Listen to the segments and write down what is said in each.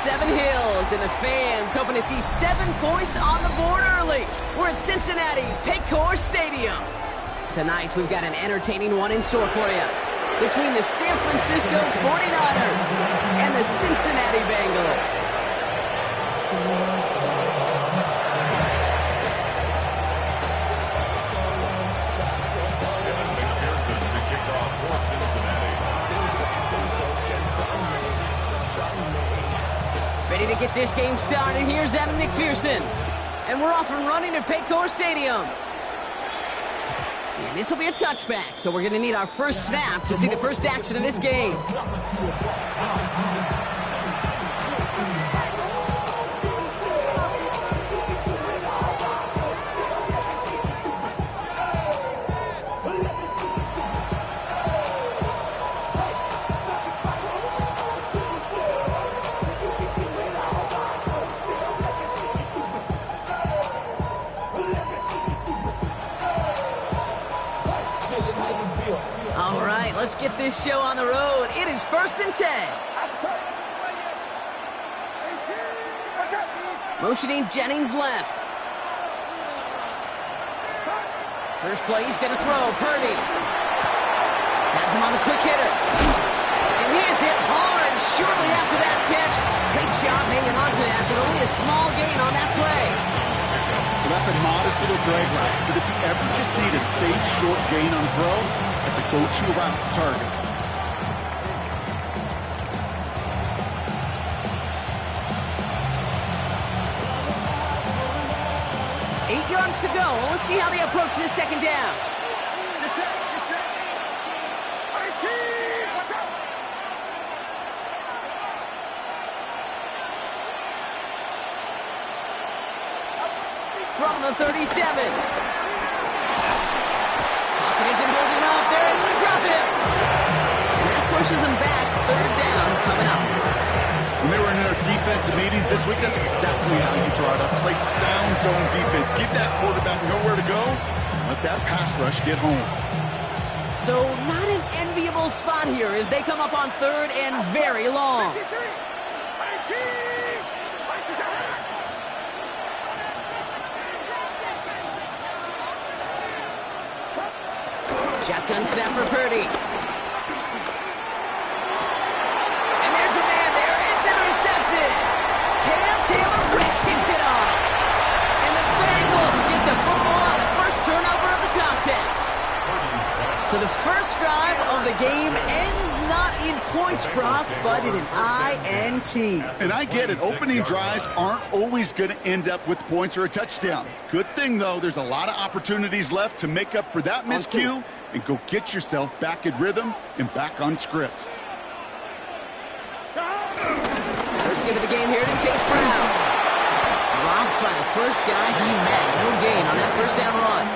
Seven Hills, and the fans hoping to see 7 points on the board early. We're at Cincinnati's Paycor Stadium. Tonight, we've got an entertaining one in store for you between the San Francisco 49ers and the Cincinnati Bengals. Ready to get this game started. Here's Evan McPherson. And we're off and running at Paycor Stadium. And this will be a touchback, so we're going to need our first snap to see the first action of this game. Let's get this show on the road. It is 1st and 10. Motioning Jennings left. First play, he's going to throw. Purdy has him on the quick hitter. And he is hit hard shortly after that catch. Great job hanging on to that, but only a small gain on that play. Well, that's a modest little drag route. But if you ever just need a safe, short gain on throw, that's a go-to route to target. Eight yards to go. Let's see how they approach this second down. From the 37. Pocket isn't holding up. They're able to drop him. And that pushes them back. 3rd down coming up. When they were in their defensive meetings this week, that's exactly how you draw it up. Play sound zone defense. Give that quarterback nowhere to go. Let that pass rush get home. So not an enviable spot here as they come up on 3rd and very long. Shotgun snap for Purdy. And there's a man there. It's intercepted. Cam Taylor-Britt kicks it off. And the Bengals get the football on the first turnover of the contest. So the first drive of the game ends not in points, Brock, but in an INT. And I get it. Opening drives aren't always going to end up with points or a touchdown. Good thing, though, there's a lot of opportunities left to make up for that miscue and go get yourself back in rhythm and back on script. First give of the game here to Chase Brown. Dropped by the first guy he met. No gain on that first down run.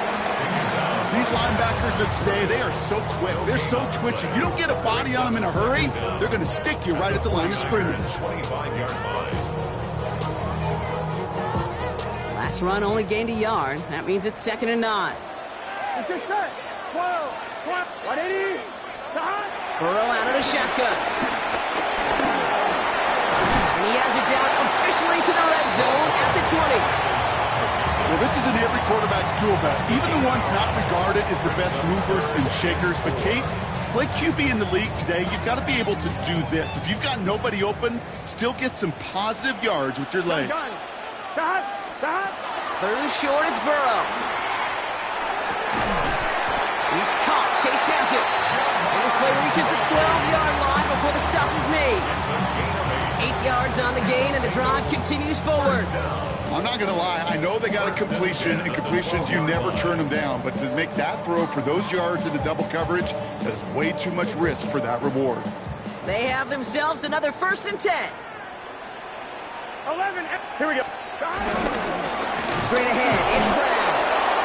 These linebackers of today, they are so quick. They're so twitchy. You don't get a body on them in a hurry, they're going to stick you right at the line of scrimmage. Last run only gained a yard. That means it's 2nd and 9. Burrow out of the shotgun. And he has it down officially to the red zone at the 20. Well, this isn't every quarterback's tool belt. Even the ones not regarded as the best movers and shakers. But, Kate, to play QB in the league today, you've got to be able to do this. If you've got nobody open, still get some positive yards with your legs. 3rd and short, it's Burrow. It's caught. Chase has it. And this play reaches the 12-yard line before the stop is made. 8 yards on the gain, and the drive continues forward. I'm not going to lie. I know they got a completion, and completions, you never turn them down. But to make that throw for those yards into double coverage, that is way too much risk for that reward. They have themselves another 1st and 10. 11. Here we go. Straight ahead, it's Brown.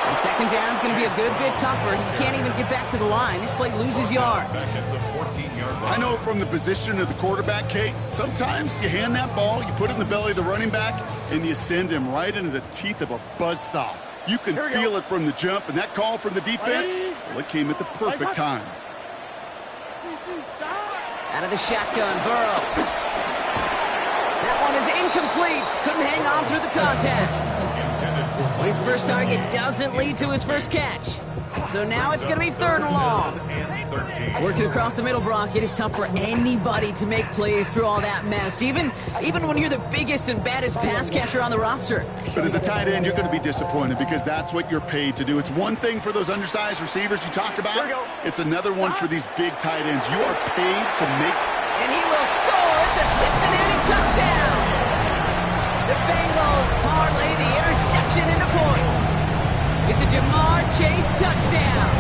And 2nd down is going to be a good bit tougher. He can't even get back to the line. This play loses yards. I know from the position of the quarterback, Kate, sometimes you hand that ball, you put it in the belly of the running back, and you send him right into the teeth of a buzzsaw. You can feel it from the jump, and that call from the defense, well, it came at the perfect time. Out of the shotgun, Burrow. That one is incomplete. Couldn't hang on through the contact. His first target doesn't lead to his first catch. So now it's going to be 3rd and long. Working across the middle, Brock, it is tough for anybody to make plays through all that mess, even when you're the biggest and baddest pass catcher on the roster. But as a tight end, you're going to be disappointed because that's what you're paid to do. It's one thing for those undersized receivers you talk about. It's another one for these big tight ends. You are paid to make... And he will score. It's a Cincinnati touchdown. The Bengals parlay the interception into points. It's a Jamar Chase touchdown.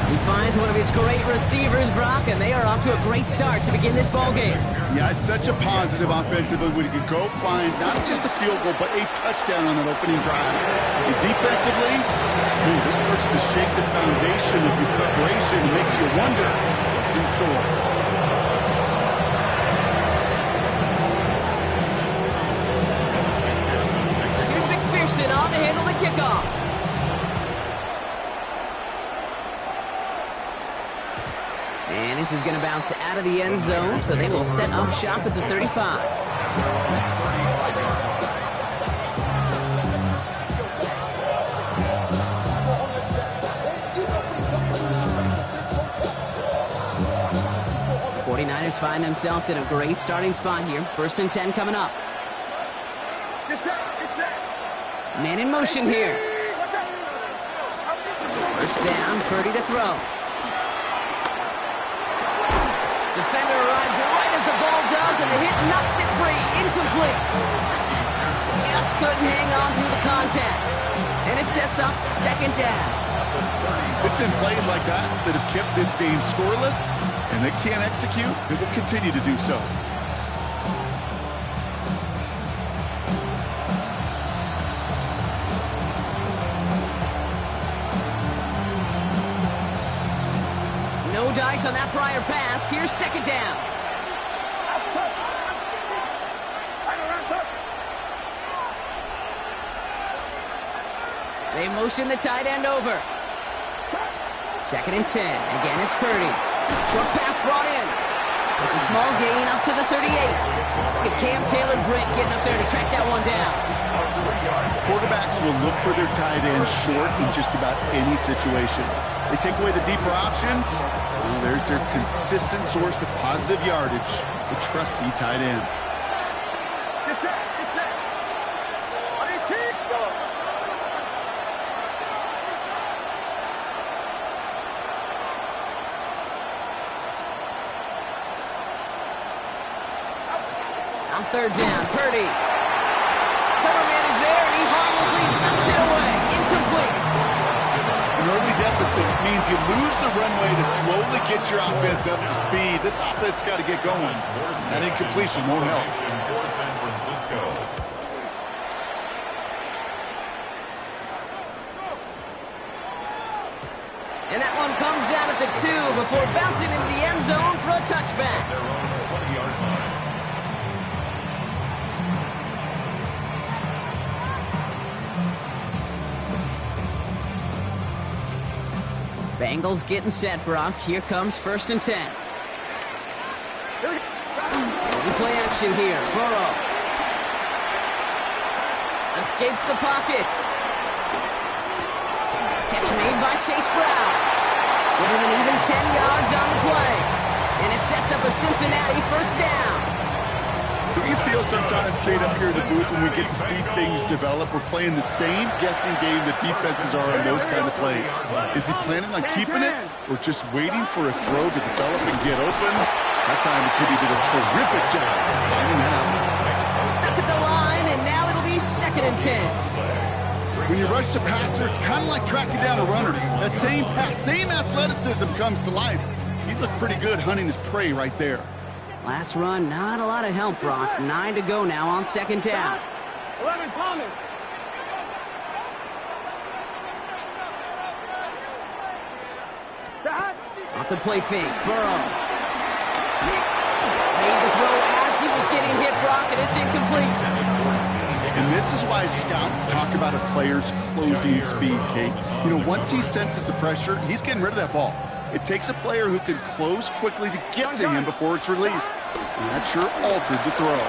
He finds one of his great receivers, Brock, and they are off to a great start to begin this ballgame. Yeah, it's such a positive offensively when he could go find not just a field goal, but a touchdown on that opening drive. And defensively, this starts to shake the foundation of your preparation and makes you wonder what's in store. Here's McPherson on to handle the kickoff. And this is going to bounce out of the end zone, so they will set up shop at the 35. The 49ers find themselves in a great starting spot here. 1st and 10 coming up. Man in motion here. 1st down, Purdy to throw. Defender arrives right as the ball does, and the hit knocks it free. Incomplete. Just couldn't hang on through the contact. And it sets up 2nd down. It's been plays like that that have kept this game scoreless, and they can't execute. It will continue to do so. No dice on that prior pass. Here's 2nd down. They motion the tight end over. 2nd and 10. Again, it's Purdy. Short pass brought in. It's a small gain up to the 38. Look at Cam Taylor-Britt getting up there to track that one down. Quarterbacks will look for their tight end short in just about any situation. They take away the deeper options. Well, there's their consistent source of positive yardage, the trusty tight end. On 3rd down, Purdy. Coverman is there, and he harmlessly knocks it away. Incomplete. An early deficit means you lose the runway to slowly get your offense up to speed. This offense got to get going. That incompletion won't help. And that one comes down at the 2 before bouncing into the end zone for a touchback. Bengals getting set, Brock. Here comes 1st and 10. Play action here. Burrow escapes the pocket. Catch made by Chase Brown. Give him an even 10 yards on the play. And it sets up a Cincinnati 1st down. Do you feel sometimes, Kate, up here in the booth when we get to see things develop, we're playing the same guessing game that defenses are on those kind of plays? Is he planning on keeping it or just waiting for a throw to develop and get open? That time he did a terrific job of finding that out. Stuck at the line, and now it'll be 2nd and 10. When you rush the passer, it's kind of like tracking down a runner. That same pass, same athleticism comes to life. He looked pretty good hunting his prey right there. Last run, not a lot of help, Brock. 9 to go now on 2nd down. 11, Thomas. Off the play fake, Burrow. Made the throw as he was getting hit, Brock, and it's incomplete. And this is why scouts talk about a player's closing speed, Kate. You know, once he senses the pressure, he's getting rid of that ball. It takes a player who can close quickly to get to him before it's released. and that sure altered the throw.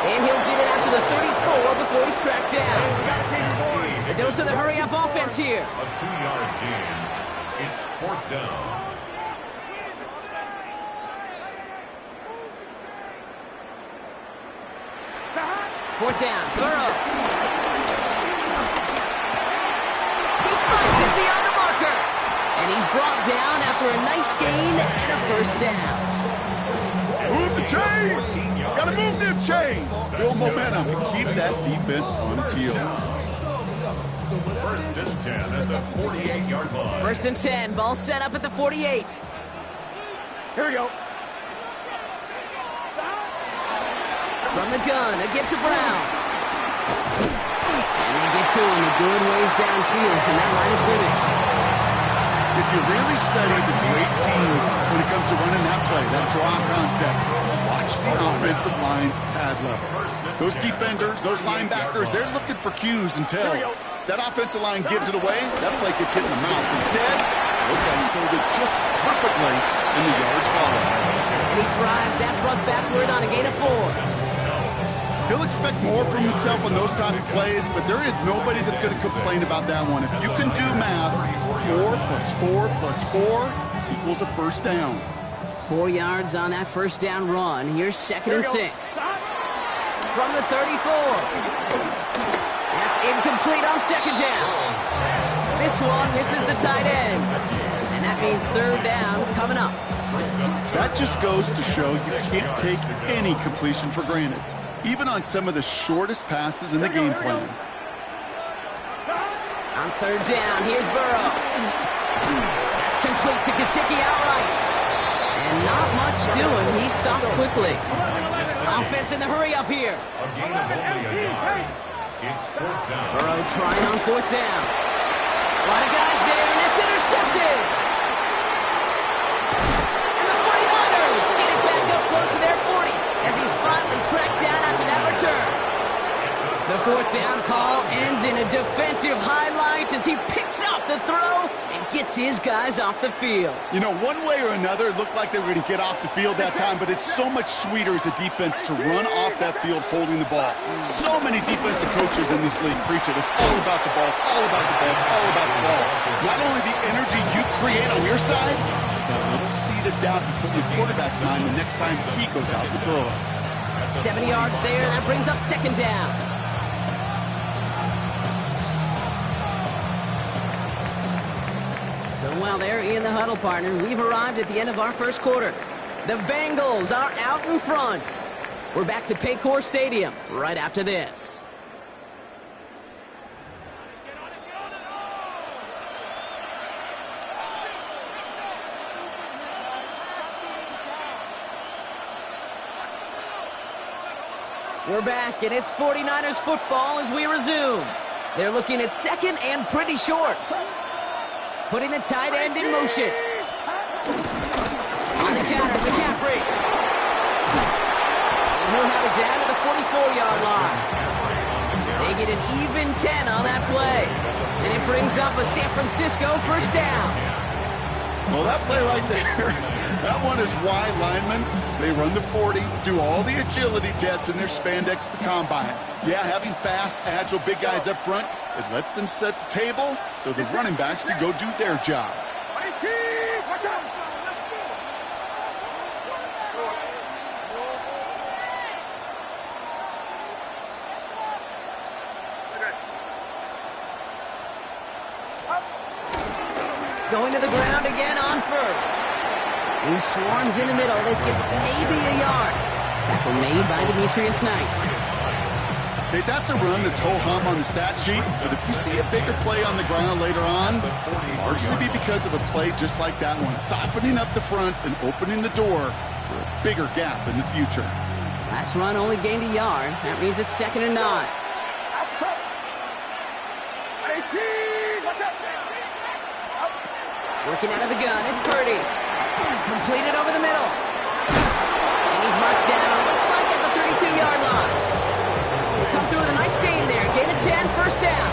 And he'll get it out to the 34 before he's tracked down. A dose of the hurry-up offense here. A 2-yard gain. It's 4th down. Fourth down, Burrow. He finds it beyond the marker. And he's brought down after a nice gain and a first down. Move the chains! Gotta move them chains! Build momentum and keep that defense on its heels. 1st and 10 at the 48-yard line. 1st and 10, ball set up at the 48. Here we go. From the gun, a get to Brown. And they get to him a good ways downfield from that line of scrimmage. If you really study the great teams when it comes to running that play, that draw concept, watch the offensive line's pad level. Those defenders, those linebackers, they're looking for cues and tells. That offensive line gives it away, that play gets hit in the mouth. Instead, those guys sold it just perfectly, and the yards follow. And he drives that front backward on a gain of 4. He'll expect more from himself on those type of plays, but there is nobody that's going to complain about that one. If you can do math, 4 plus 4 plus 4 equals a first down. 4 yards on that first down run. Here's 2nd and 6. From the 34. That's incomplete on 2nd down. This one misses the tight end. And that means 3rd down coming up. That just goes to show you can't take any completion for granted, even on some of the shortest passes in the game plan. On 3rd down, here's Burrow. That's complete to Gesicki outright. And not much doing. He stopped quickly. Offense in the hurry up here. A gain of only a yard. It's 4th down. Burrow trying on 4th down. A lot of guys there, and it's intercepted. And the 49ers get it back up close to their 40 as he's finally tracked down after that return. The 4th down call ends in a defensive highlight as he picks up the throw and gets his guys off the field. You know, one way or another, it looked like they were going to get off the field that time, but it's so much sweeter as a defense to run off that field holding the ball. So many defensive coaches in this league preach it. It's all about the ball. It's all about the ball. It's all about the ball. Not only the energy you create on your side, but that little seed of doubt you put in your quarterback's mind the next time he goes out to throw it. 70 yards there, that brings up 2nd down. So while they're in the huddle, partner, we've arrived at the end of our first quarter. The Bengals are out in front. We're back to Paycor Stadium right after this. We're back, and it's 49ers football as we resume. They're looking at 2nd and pretty short. Putting the tight end in motion. On the counter, McCaffrey. And he'll have it down to the 44-yard line. They get an even 10 on that play. And it brings up a San Francisco first down. Well, that play right there, that one is why linemen, they run the 40, do all the agility tests in their spandex at the combine. Yeah, having fast, agile, big guys up front, it lets them set the table so the running backs can go do their job. Going to the ground again on first. He swarms in the middle. This gets maybe a yard. Tackle made by Demetrius Knight. Okay, that's a run that's ho-hum on the stat sheet, but if you see a bigger play on the ground later on, it'll largely be because of a play just like that one, softening up the front and opening the door for a bigger gap in the future. Last run only gained a yard. That means it's 2nd and 9. Working out of the gun, it's Purdy. Completed over the middle. And he's marked down, looks like at the 32-yard line. They come through with a nice gain there. Gain of 10, first down.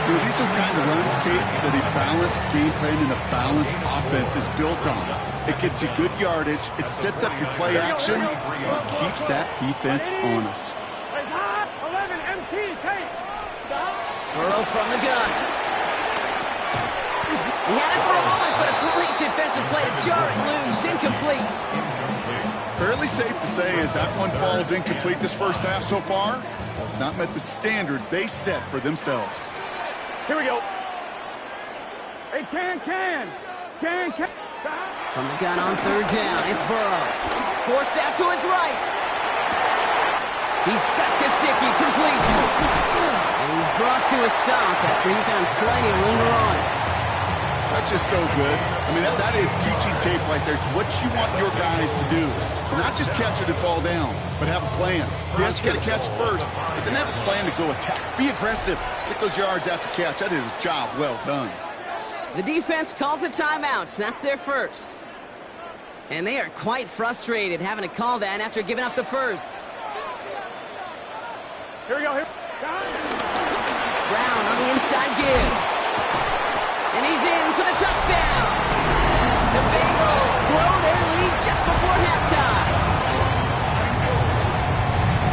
These are the kind of runs, Kate, that a balanced game plan and a balanced offense is built on. It gets you good yardage, it sets up your play action, and keeps that defense honest. 11 MT, Kate. Burrow from the gun. He had it for a moment, but a great defensive play to jar it loose. Incomplete. Fairly safe to say as that one falls incomplete this first half so far, well, it's not met the standard they set for themselves. Here we go. Hey, can. From the gun on third down, it's Burrow. Forced out to his right. He's got Gesicki, complete. And he's brought to a stop after he found plenty of room to run. That's just so good. I mean, that is teaching tape right there. It's what you want your guys to do. To not just catch it and fall down, but have a plan. Yes, you got to catch it first, but then have a plan to go attack. Be aggressive. Get those yards after catch. That is a job well done. The defense calls a timeout. That's their first. And they are quite frustrated having to call that after giving up the first. Here we go. Brown on the inside give. And he's in for the touchdown. The Bengals grow their lead just before halftime.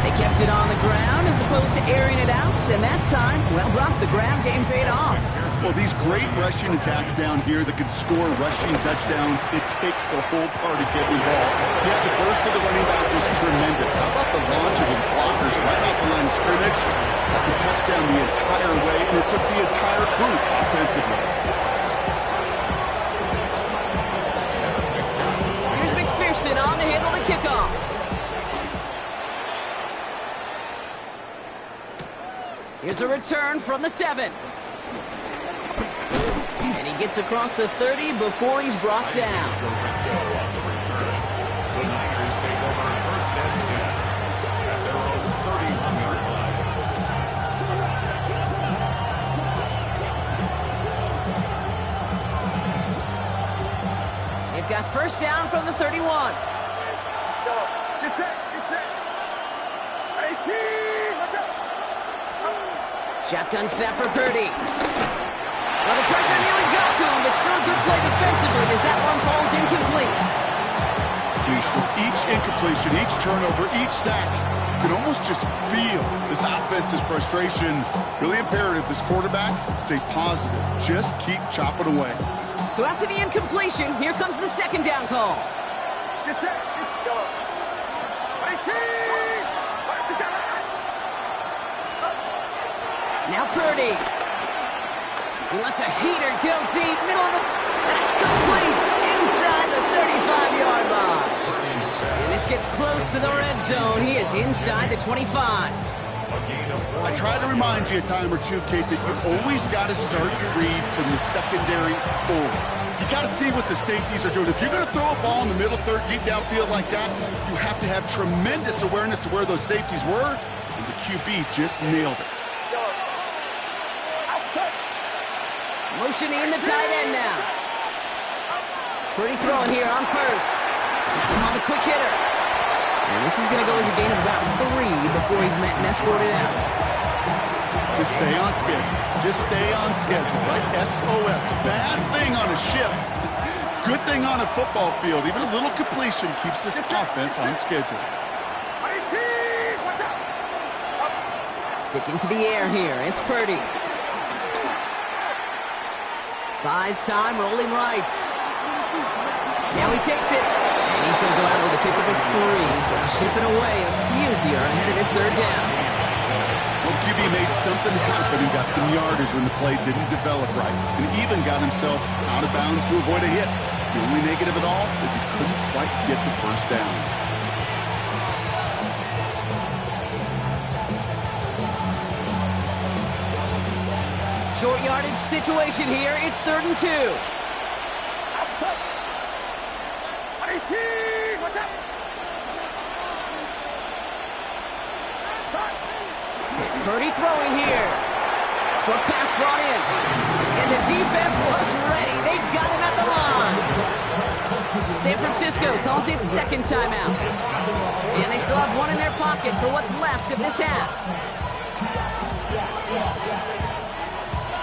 They kept it on the ground as opposed to airing it out, and that time, well, Brock, the ground game paid off. Well, these great rushing attacks down here that can score rushing touchdowns, it takes the whole party getting involved. Yeah, the burst of the running back was tremendous. How about the launch of his blockers right off the line of scrimmage? That's a touchdown the entire way, and it took the entire group offensively. Here's McPherson on to handle the kickoff. Here's a return from the 7. And he gets across the 30 before he's brought down. The Niners take over first and 10 at their own 31-yard line. They've got first down from the 31. Get set. 18. Watch out. Shotgun snap for Purdy. Well, the pressure nearly got to him, but still a good play defensively as that one falls incomplete. Geez, with each incompletion, each turnover, each sack, you can almost just feel this offense's frustration. Really imperative, this quarterback, stay positive. Just keep chopping away. So after the incompletion, here comes the second down call. Get set. 18. Now Purdy. He lets a heater go deep, middle of the... That's complete! Inside the 35-yard line. And this gets close to the red zone. He is inside the 25. I try to remind you a time or two, Kate, that you always got to start your read from the secondary forward. You got to see what the safeties are doing. If you're going to throw a ball in the middle third, deep downfield like that, you have to have tremendous awareness of where those safeties were, and the QB just nailed it. Motioning in the tight end now. Purdy throwing here on first. That's him on the quick hitter. And this is going to go as a gain of about 3 before he's met and escorted out. Just stay on schedule. Just stay on schedule, right? SOS. Bad thing on a ship. Good thing on a football field. Even a little completion keeps this offense on schedule. 18. Watch out. Sticking to the air here. It's Purdy. Buys time, rolling right. Now he takes it. And he's going to go out with a pickup of 3. So shipping away a few here ahead of his third down. Well, the QB made something happen and got some yardage when the play didn't develop right. And even got himself out of bounds to avoid a hit. The only negative at all is he couldn't quite get the first down. Short yardage situation here. It's 3rd and 2. Outside. 18. Watch out. Start. Purdy throwing here. Short pass brought in. And the defense was ready. They got him at the line. San Francisco calls it second timeout. And they still have one in their pocket for what's left of this half.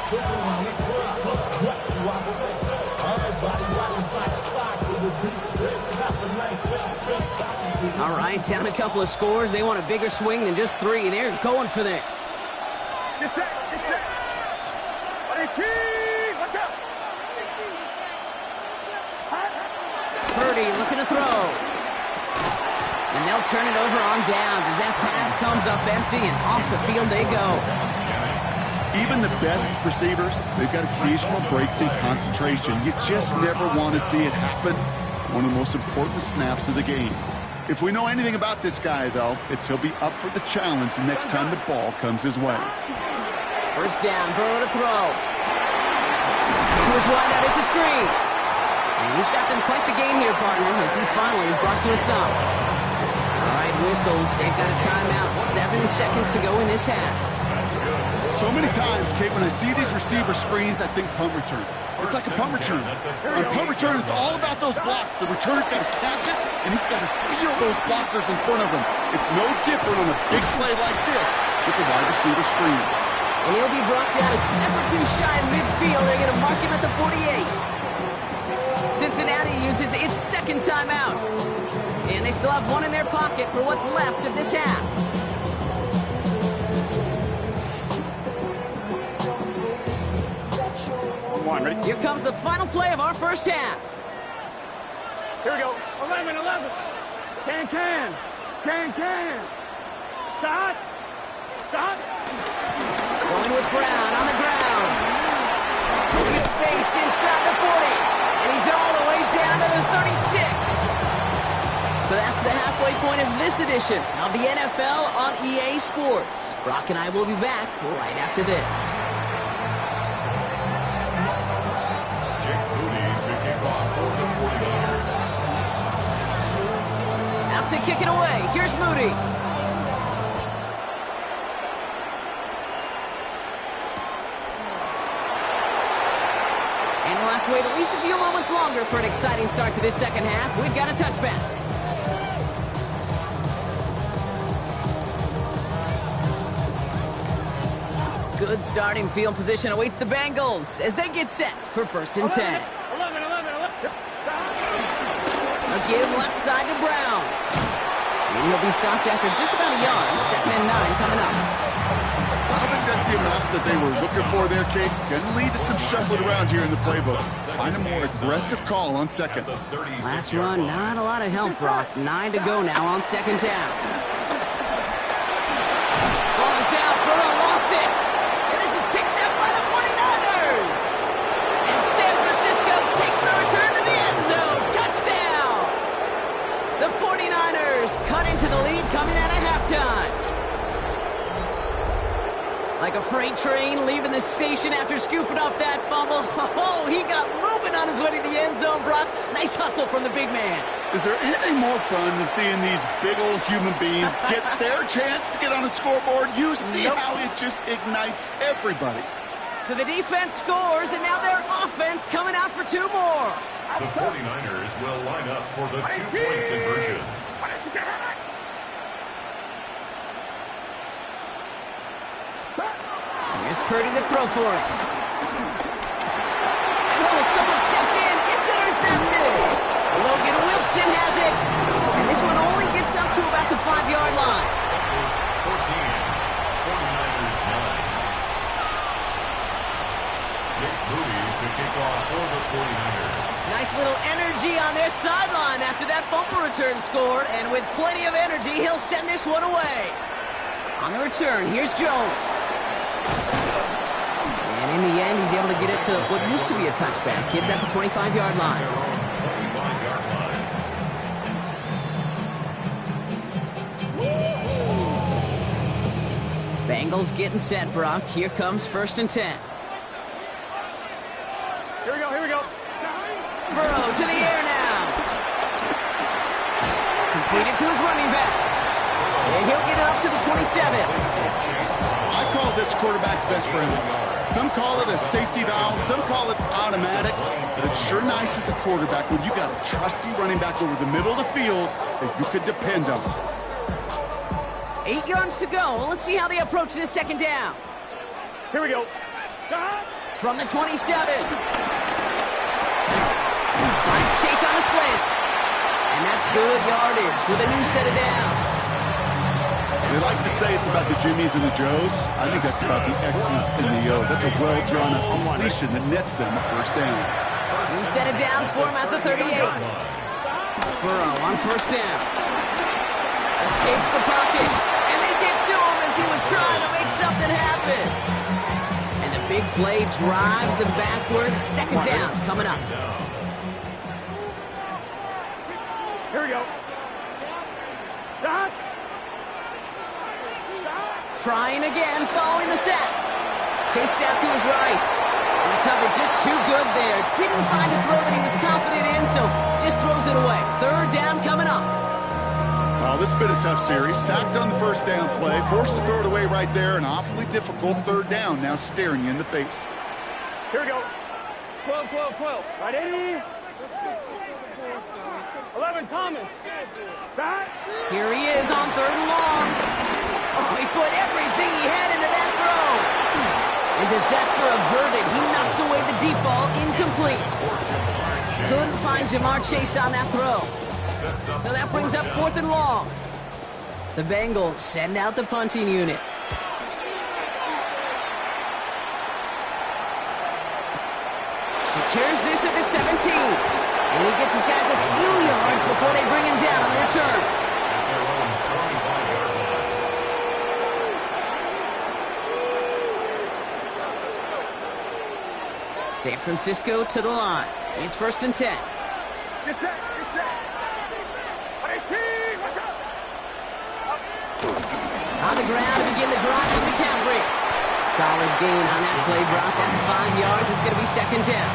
All right, down a couple of scores. They want a bigger swing than just 3. They're going for this. Get set, get set. Watch out. Purdy looking to throw. And they'll turn it over on downs as that pass comes up empty, and off the field they go. Even the best receivers, they've got occasional breaks in concentration. You just never want to see it happen. One of the most important snaps of the game. If we know anything about this guy, though, it's he'll be up for the challenge the next time the ball comes his way. First down, Burrow to throw. To his wideout, it's a screen. And he's got them quite the game here, partner, as he finally is brought to a stop. All right, whistles. They've got a timeout. 7 seconds to go in this half. So many times, Kate, when I see these receiver screens, I think punt return. It's like a punt return. On punt return, it's all about those blocks. The returner's got to catch it, and he's got to feel those blockers in front of him. It's no different on a big play like this with the wide receiver screen. And he'll be brought down a step or two shy of midfield. They're going to mark him at the 48. Cincinnati uses its second timeout. And they still have one in their pocket for what's left of this half. Ready? Here comes the final play of our first half. Here we go. 11. Can. Stop. Going with Brown on the ground. Good space inside the 40. And he's all the way down to the 36. So that's the halfway point of this edition of the NFL on EA Sports. Brock and I will be back right after this. Out to kick it away. Here's Moody. And we'll have to wait at least a few moments longer for an exciting start to this second half. We've got a touchback. Good starting field position awaits the Bengals as they get set for 1st and 10. 11. A give left side to Brown. And he'll be stopped after just about a yard. 2nd and 9 coming up. I don't think that's the amount that they were looking for there, Kate. Going to lead to some shuffling around here in the playbook. Find a more aggressive call on second. Last run, not a lot of help, Brock. 9 to go now on 2nd down. Ball is out. Burrow lost it. And this is picked up by the 49ers. And San Francisco takes the return to the end zone. Touchdown. The 49ers cut into the lead coming out of halftime. Like a freight train leaving the station after scooping up that fumble. Oh, he got moving on his way to the end zone, Brock. Nice hustle from the big man. Is there anything more fun than seeing these big old human beings get their chance to get on a scoreboard? You see how it just ignites everybody. So the defense scores, and now their offense coming out for 2 more. The 49ers will line up for the 2-point conversion. Here's Purdy to throw for it. And someone stepped in. It's intercepted. Logan Wilson has it. And this one only gets up to about the 5-yard line. That is 14. 49ers 9. Jake Moody to kick off for the 49ers. Nice little energy on their sideline after that fumble return scored. And with plenty of energy, he'll send this one away. On the return, here's Jones. And in the end, he's able to get it to what used to be a touchback. Kids at the 25-yard line. 25-yard line. Bengals getting set, Brock. Here comes 1st and 10. Here we go. Burrow to the air now. Completed to his running back. And he'll get it up to the 27. I call this quarterback's best friend. Some call it a safety valve, some call it automatic, but it's sure nice as a quarterback when you got a trusty running back over the middle of the field that you could depend on. 8 yards to go. Let's see how they approach this 2nd down. Here we go. From the 27. Finds Chase on the slant. And that's good yardage with a new set of downs. They like to say it's about the Jimmies and the Joes. I think that's about the X's and the O's. That's a well-drawn-up completion that nets them a first down. New set of downs for him at the 38. Burrow on first down. Escapes the pocket. And they get to him as he was trying to make something happen. And the big play drives them backwards. Second down coming up. Here we go. Stop. Trying again, following the sack. Chased out to his right. And the cover just too good there. Didn't find a throw that he was confident in, so just throws it away. Third down coming up. Well, this has been a tough series. Sacked on the first down play. Forced to throw it away right there. An awfully difficult third down now staring you in the face. Here we go. 12, 12, 12. Right, 80. 11, Thomas. Back. Here he is on third and long. Oh, he put everything he had into that throw. And disaster averted. He knocks away the deep ball, incomplete. Couldn't find Jamar Chase on that throw. So that brings up fourth and long. The Bengals send out the punting unit. Secures this at the 17. And he gets his guys a few yards before they bring him down on the return. San Francisco to the line. It's first and 10. Get set. Get set. 18. Watch out. On the ground to begin the drive for McCaffrey. Solid gain on that play, Brock. That's 5 yards. It's going to be second down.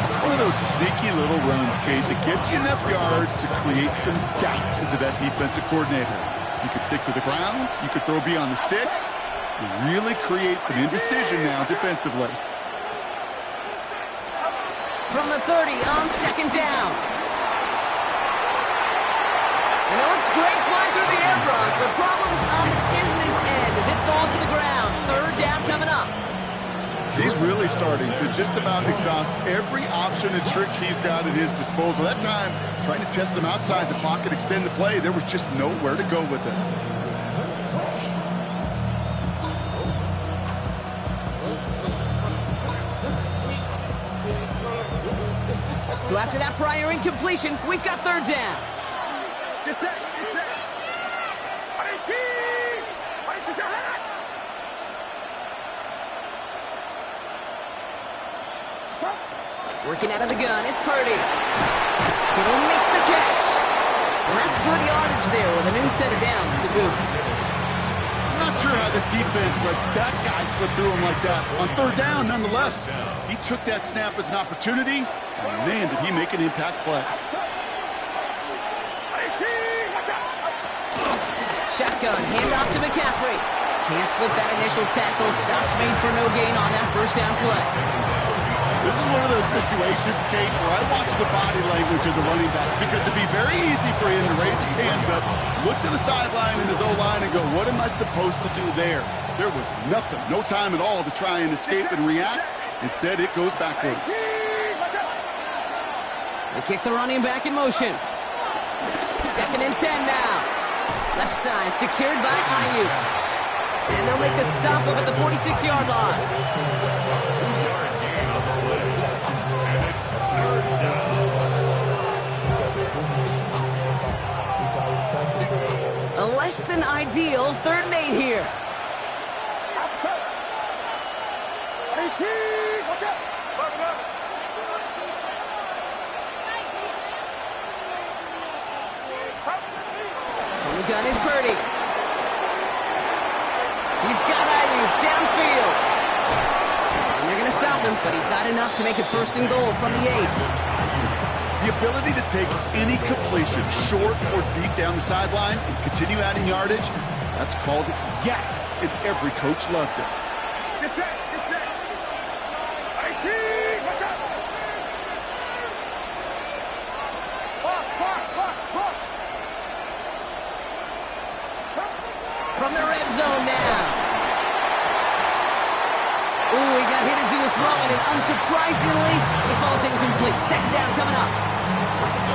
It's one of those sneaky little runs, Kate, that gets you enough yards to create some doubt into that defensive coordinator. You could stick to the ground. You could throw beyond the sticks. You really create some indecision now defensively. From the 30 on second down. And it looks great flying through the air, Brock, but problems on the business end as it falls to the ground. Third down coming up. He's really starting to just about exhaust every option and trick he's got at his disposal. That time, trying to test him outside the pocket, extend the play, there was just nowhere to go with it. So after that prior incompletion, we've got third down. Get set. Get set. 18. 18. Working out of the gun, it's Purdy. Kittle makes the catch. And that's good yardage there with a new set of downs to boot. I'm not sure how this defense let that guy slip through him like that. On third down, nonetheless, he took that snap as an opportunity, and man, did he make an impact play. Shotgun, handoff to McCaffrey. Can't slip that initial tackle. Stops made for no gain on that first down play. This is one of those situations, Kate, where I watch the body language of the running back because it'd be very easy for him to raise his hands up, look to the sideline in his O-line and go, what am I supposed to do there? There was nothing, no time at all to try and escape and react. Instead, it goes backwards. They kick the running back in motion. Second and 10 now. Left side secured by Ayuk. And they'll make the stop up at the 46-yard line. A less than ideal third and 8 here. On the gun is Purdy. He's got Ayuk downfield. And they're going to stop him, but he got enough to make it first and goal from the 8. The ability to take any completion, short or deep down the sideline, and continue adding yardage, that's called yak, and every coach loves it. Get set, get set. 18, watch out. Box, box, box, box. From the red zone now. Ooh, he got hit as he was throwing, and unsurprisingly, it falls incomplete. Second down coming up.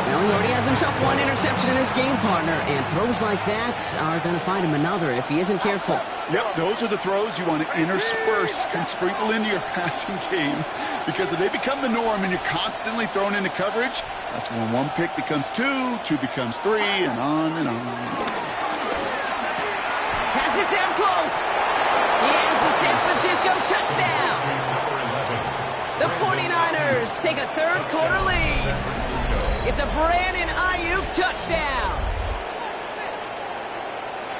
Well, he already has himself one interception in this game, partner, and throws like that are going to find him another if he isn't careful. Yep, those are the throws you want to intersperse and sprinkle into your passing game, because if they become the norm and you're constantly thrown into coverage, that's when one pick becomes two, two becomes three, and on and on. Has it down close. He has the San Francisco touchdown. The 49ers take a third-quarter lead. It's a Brandon Ayuk touchdown.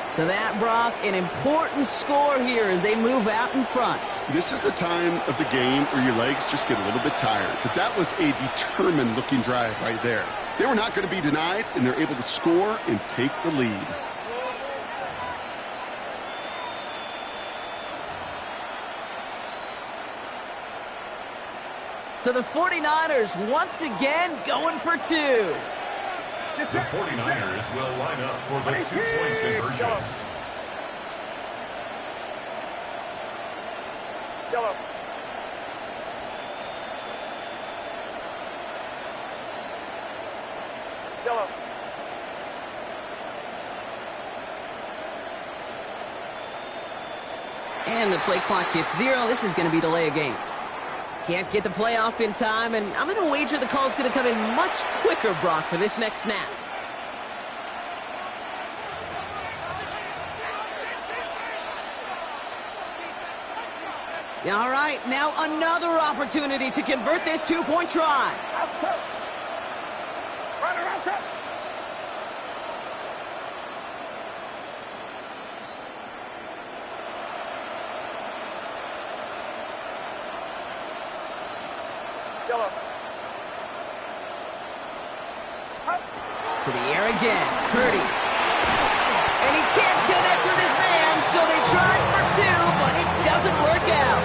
So that, Brock, an important score here as they move out in front. This is the time of the game where your legs just get a little bit tired. But that was a determined-looking drive right there. They were not going to be denied, and they're able to score and take the lead. So the 49ers once again going for two. The 49ers will line up for the two-point conversion. Yellow. Yellow. And the play clock hits 0. This is going to be delay a game. Can't get the play off in time, and I'm going to wager the call is going to come in much quicker, Brock, for this next snap. All right, now another opportunity to convert this two-point try. Outside. Runner outside. Yellow. To the air again, Purdy. And he can't connect with his man, so they tried for two, but it doesn't work out.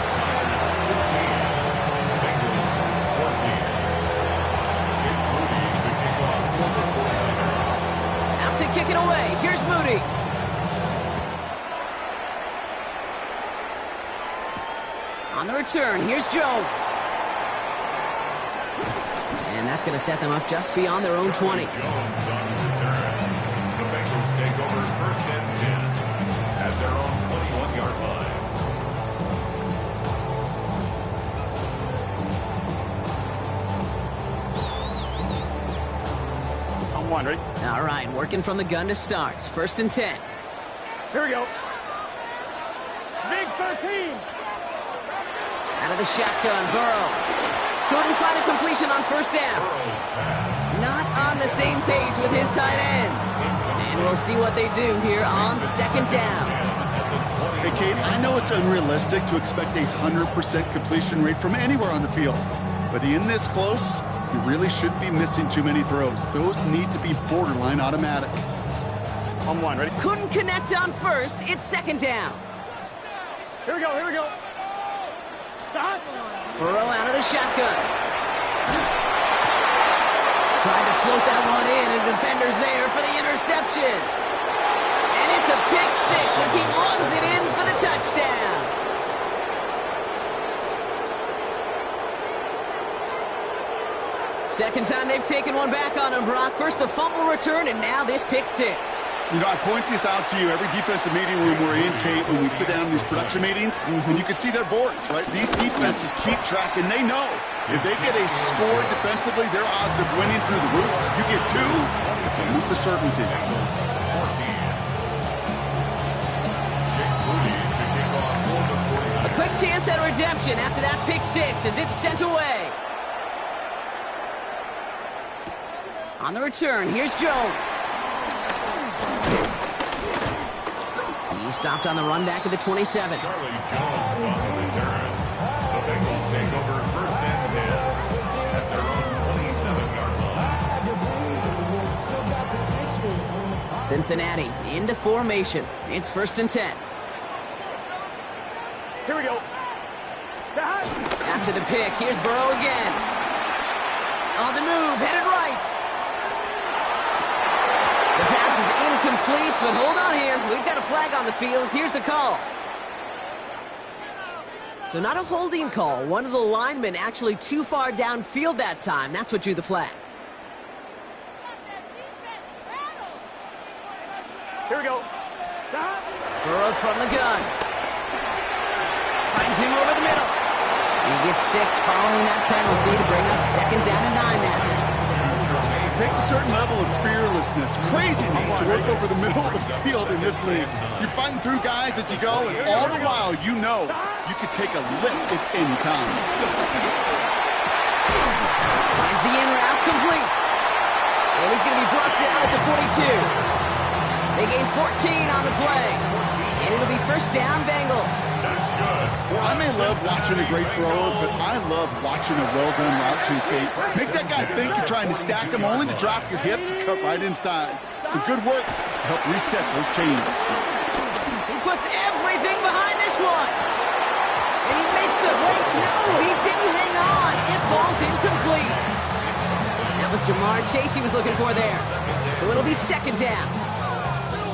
Bengals 14. Jake Moody to kick off for the 49ers. Out to kick it away. Here's Moody. On the return, here's Jones. And that's going to set them up just beyond their own 20. Jones on the return. The Bengals take over first and 10 at their own 21-yard line. On one, ready? All right, working from the gun to start. First and 10. Here we go. Big 13. Out of the shotgun, Burrow. Couldn't find a completion on first down. Burrow's pass. Not on the same page with his tight end. And we'll see what they do here on second down. Hey, Kate, I know it's unrealistic to expect a 100% completion rate from anywhere on the field. But in this close, you really shouldn't be missing too many throws. Those need to be borderline automatic. On one, ready? Couldn't connect on first. It's second down. Here we go, here we go. Stop. Burrow out of the shotgun. Trying to float that one in, and defender's there for the interception. And it's a pick six as he runs it in for the touchdown. Second time they've taken one back on him, Brock. First the fumble return, and now this pick six. You know, I point this out to you every defensive meeting room we're in, Kate, when we sit down in these production meetings, and you can see their boards, right? These defenses keep track, and they know if they get a score defensively, their odds of winning through the roof. You get two, it's almost a certainty. Bengals 14. Jake Moody to kick off for the 49ers. A quick chance at redemption after that pick six as it's sent away. On the return, here's Jones. He's stopped on the run back at the 27. Charlie Jones on the return. The Bengals take over first and 10 at their own 27-yard line. Cincinnati into formation. It's first and 10. Here we go. After the pick, here's Burrow again. On the move, headed right. The pass is incomplete, but hold on here. We've got a flag on the field. Here's the call. So not a holding call. One of the linemen actually too far downfield that time. That's what drew the flag. Here we go. Burrow from the gun. Finds him over the middle. He gets 6 following that penalty to bring up 2nd down and 9 now. It takes a certain level of fearlessness, craziness to work over the middle of the field in this league. You're fighting through guys as you go, and all the while you know you could take a lick at any time. Finds the in route complete. And he's going to be brought down at the 42. They gain 14 on the play. And it'll be 1st down, Bengals. That's good. I may love watching a great thrower, but I love watching a well-done route too, Kate. Make that guy think you're trying to stack him, only to drop your hips and cut right inside. Some good work to help reset those chains. He puts everything behind this one. And he makes the wait. No, he didn't hang on. It falls incomplete. That was Jamar Chase he was looking for there. So it'll be 2nd down.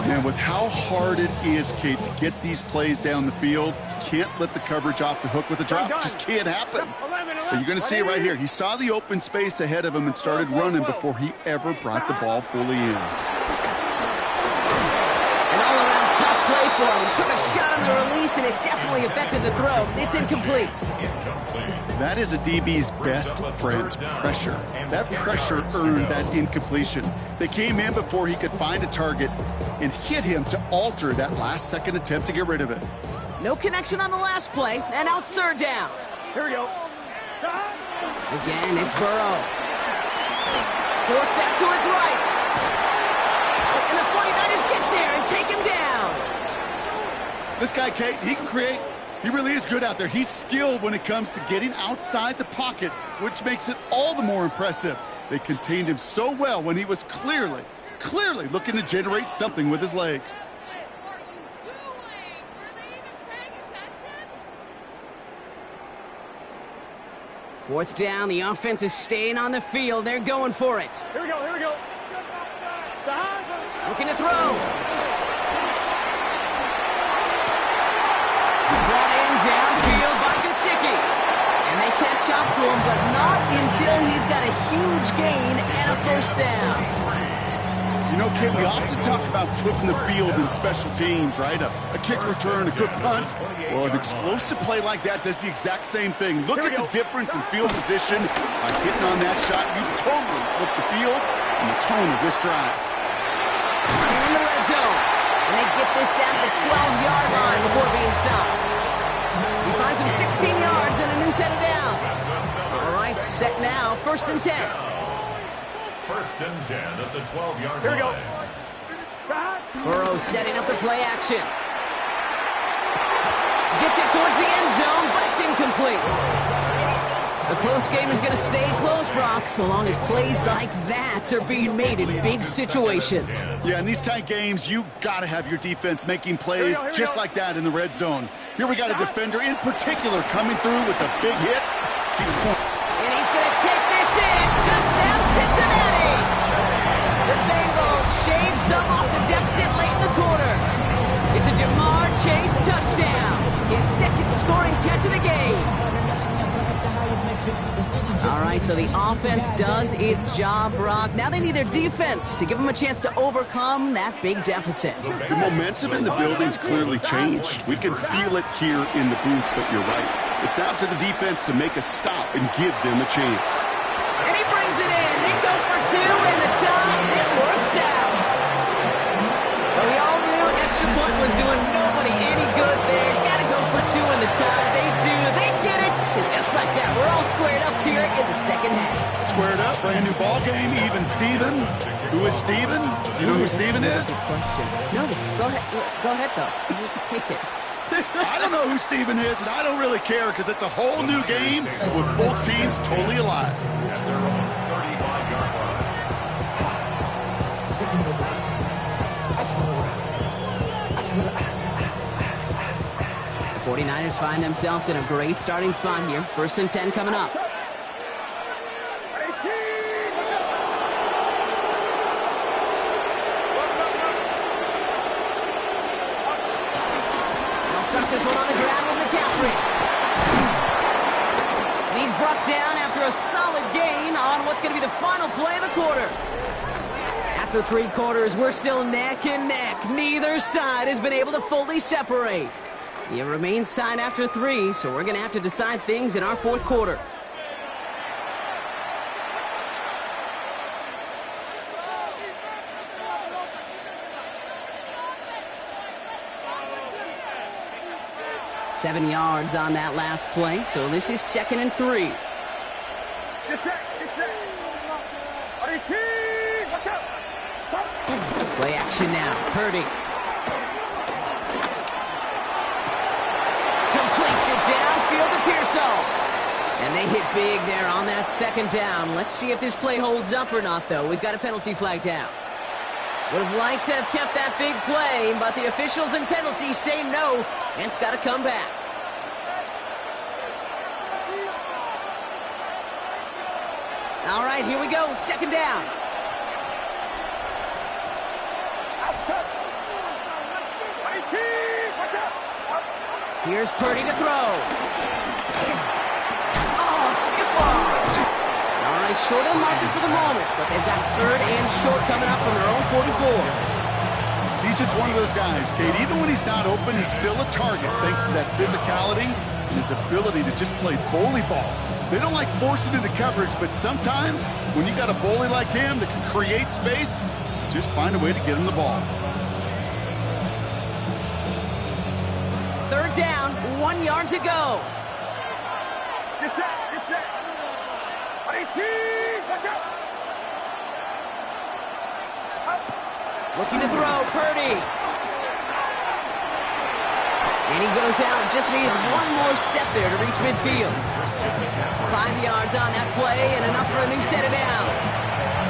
And with how hard it is, Kate, to get these plays down the field, you can't let the coverage off the hook with a drop. It just can't happen. But you're going to see it right here. He saw the open space ahead of him and started running before he ever brought the ball fully in. An all-around tough play for him. He took a shot on the release, and it definitely affected the throw. It's incomplete. That is a DB's best friend, pressure. That pressure earned that incompletion. They came in before he could find a target and hit him to alter that last-second attempt to get rid of it. No connection on the last play, and now it's 3rd down. Here we go. Again, it's Burrow. Force that to his right. And the 49ers get there and take him down. This guy, Kate, he can create. He really is good out there. He's skilled when it comes to getting outside the pocket, which makes it all the more impressive. They contained him so well when he was clearly looking to generate something with his legs. Fourth down, the offense is staying on the field. They're going for it. Here we go. Here we go. Looking to throw. Brought in downfield by Gesicki. And they catch up to him, but not until he's got a huge gain and a 1st down. You know, Kate, we often talk about flipping the field in special teams, right? A kick return, a good punt. Well, an explosive play like that does the exact same thing. Look at the difference in field position. By hitting on that shot, you totally flip the field and the tone of this drive. Running in the red zone. And they get this down to the 12-yard line before being stopped. He finds him 16 yards and a new set of downs. All right, set now, 1st and 10. 1st and 10 at the 12-yard line. Here we go. Burrow setting up the play action. Gets it towards the end zone, but it's incomplete. The close game is going to stay close, Brock, so long as plays like that are being made in big situations. Yeah, in these tight games, you got to have your defense making plays just like that in the red zone. Here we got a defender in particular coming through with a big hit. And he's going to take this in. Touchdown, Cincinnati! The Bengals shave some off the deficit late in the quarter. It's a Jamar Chase touchdown. His 2nd scoring catch of the game. All right, so the offense does its job, Brock. Now they need their defense to give them a chance to overcome that big deficit. The momentum in the building's clearly changed. We can feel it here in the booth, but you're right. It's now up to the defense to make a stop and give them a chance. And he brings it in. They go for 2 in the tie, and it works out. But we all knew extra point was doing nobody any good there. Got to go for 2 in the tie. They do. They get it. And just like that, we're all squared up here in the 2nd half. Squared up, brand new ball game, even Steven. Who is Steven? You know who Steven is? No, go ahead. Go ahead, though. Take it. I don't know who Steven is, and I don't really care because it's a whole new game with both teams totally alive. At their own 35-yard line. The 49ers find themselves in a great starting spot here. 1st and 10 coming up. They'll start this one on the ground with McCaffrey. brought down after a solid gain on what's going to be the final play of the quarter. After 3 quarters, we're still neck and neck. Neither side has been able to fully separate. It remains tied after 3, so we're going to have to decide things in our 4th quarter. Seven yards on that last play, so this is 2nd and 3. Play action now. Purdy completes it downfield to Pearson. And they hit big there on that 2nd down. Let's see if this play holds up or not, though. We've got a penalty flag down. Would have liked to have kept that big play, but the officials and penalties say no, and it's got to come back. All right, here we go. 2nd down. Here's Purdy to throw. Oh, stiff arm. All right, short of the market for the moment, but they've got 3rd and short coming up from their own 44. He's just one of those guys, Kate. Even when he's not open, he's still a target thanks to that physicality and his ability to just play bully ball. They don't like forcing into coverage, but sometimes when you got a bully like him that can create space, just find a way to get him the ball. 3rd down, 1 yard to go. Get set, get set. Watch out. Looking to throw, Purdy. And he goes out, just needed one more step there to reach midfield. 5 yards on that play and enough for a new set of downs.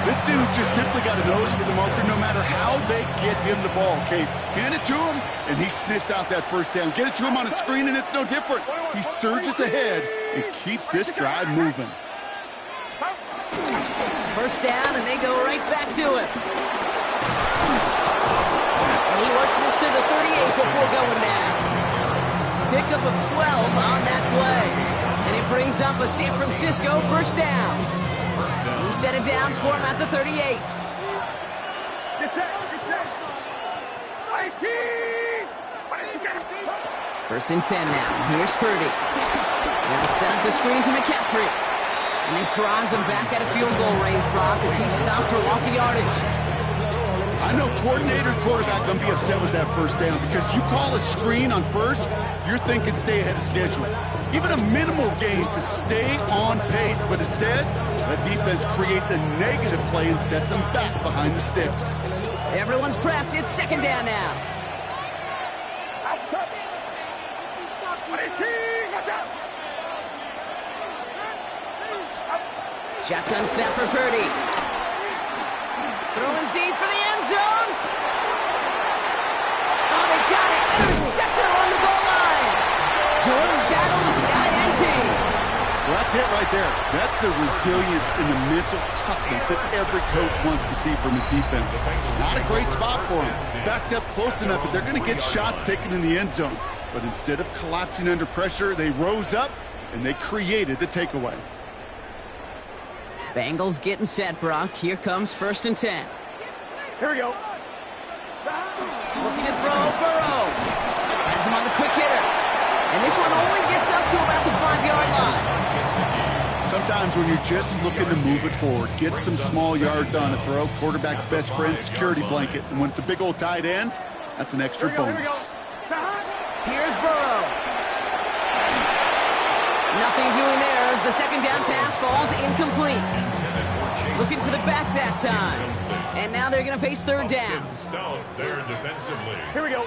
This dude's just simply got a nose for the marker no matter how they get him the ball, Kate. Hand it to him, and he sniffs out that 1st down. Get it to him on a screen, and it's no different. He surges ahead and keeps this drive moving. 1st down, and they go right back to it. And he works this to the 38 before going down. Pickup of 12 on that play. And it brings up a San Francisco 1st down. New set of downs for him at the 38. Get set. 1st and 10 now. Here's Purdy. Now set up the screen to McCaffrey. And this drives him back at a field goal range, Brock, as he's stopped for loss of yardage. I know coordinator and quarterback going to be upset with that 1st down because you call a screen on 1st, you're thinking stay ahead of schedule. Even a minimal gain to stay on pace, but instead, that defense creates a negative play and sets them back behind the sticks. Everyone's prepped. It's 2nd down now. Shotgun snap for Purdy. Throwing deep for the end zone. Oh, they got it. Interceptor on the goal line. Jordan battled with the INT. Well, that's it right there. That's the resilience and the mental toughness that every coach wants to see from his defense. Not a great spot for him. Backed up close enough that they're going to get shots taken in the end zone. But instead of collapsing under pressure, they rose up and they created the takeaway. Bengals getting set, Brock. Here comes 1st and 10. Here we go. Looking to throw, Burrow. Has him on the quick hitter. And this one only gets up to about the 5-yard line. Sometimes when you're just looking to move it forward, get some small yards on a throw, quarterback's best friend, security blanket. And when it's a big old tight end, that's an extra bonus. Here's Burrow. Nothing doing there as the 2nd down pass falls incomplete. Looking for the back that time. And now they're going to face 3rd down. There defensively. Here we go.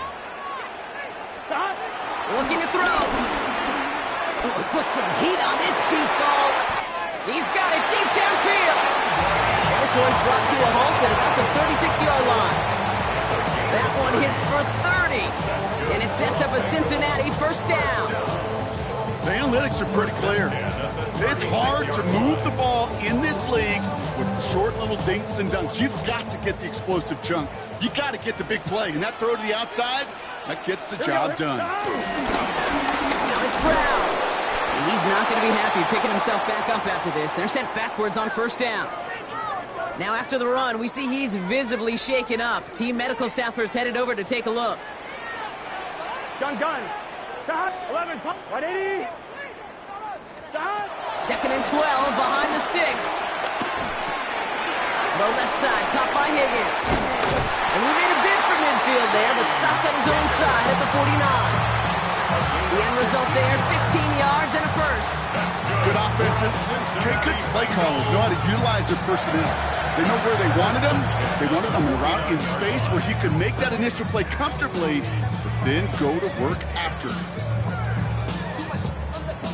Looking to throw. Oh, he put some heat on this deep ball. He's got it deep downfield. And this one's brought to a halt at about the 36-yard line. That one hits for 30. And it sets up a Cincinnati 1st down. The analytics are pretty clear. It's hard to move the ball in this league with short little dinks and dunks. You've got to get the explosive chunk. You got to get the big play. And that throw to the outside, that gets the job done. Now it's Brown. And he's not going to be happy picking himself back up after this. They're sent backwards on first down. Now after the run, we see he's visibly shaken up. Team medical staffers headed over to take a look. Gun. Stop. 11. 180. Stop. 2nd and 12 behind the sticks. Throw left side, caught by Higgins. And he made a bid for midfield there, but stopped on his own side at the 49. The end result there, 15 yards and a first. Good offenses. Okay, good play callers know how to utilize their personnel. They know where they wanted him. They wanted him in a route in space where he could make that initial play comfortably, but then go to work after.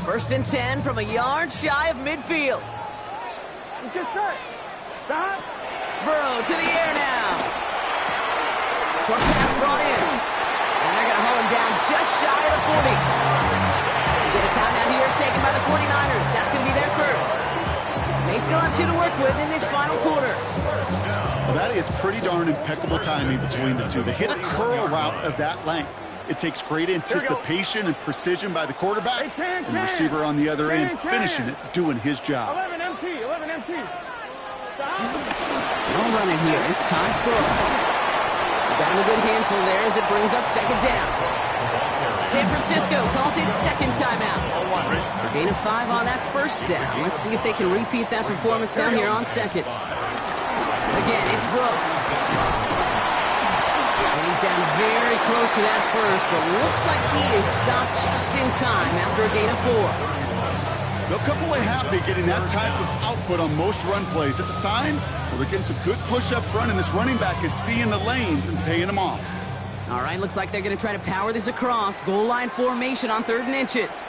1st and 10 from a yard shy of midfield. He's just set. Stop. Burrow to the air now. Short pass brought in. And they're going to haul him down just shy of the 40. We get a timeout here taken by the 49ers. That's going to be their first. They still have 2 to work with in this final quarter. Well, that is pretty darn impeccable timing between the two. They hit a curl route of that length. It takes great anticipation and precision by the quarterback, and the receiver on the other end finishing it, doing his job. 11 MT. Stop. No running here. It's Todd Brooks. Got him a good handful there as it brings up 2nd down. San Francisco calls it 2nd timeout. So gain of 5 on that 1st down. Let's see if they can repeat that performance down here on 2nd. Again, it's Brooks. And he's down very close to that first, but looks like he is stopped just in time after a gain of 4. They'll come away happy getting that type of output on most run plays. It's a sign well, they're getting some good push up front, and this running back is seeing the lanes and paying them off. All right, looks like they're going to try to power this across. Goal line formation on 3rd and inches.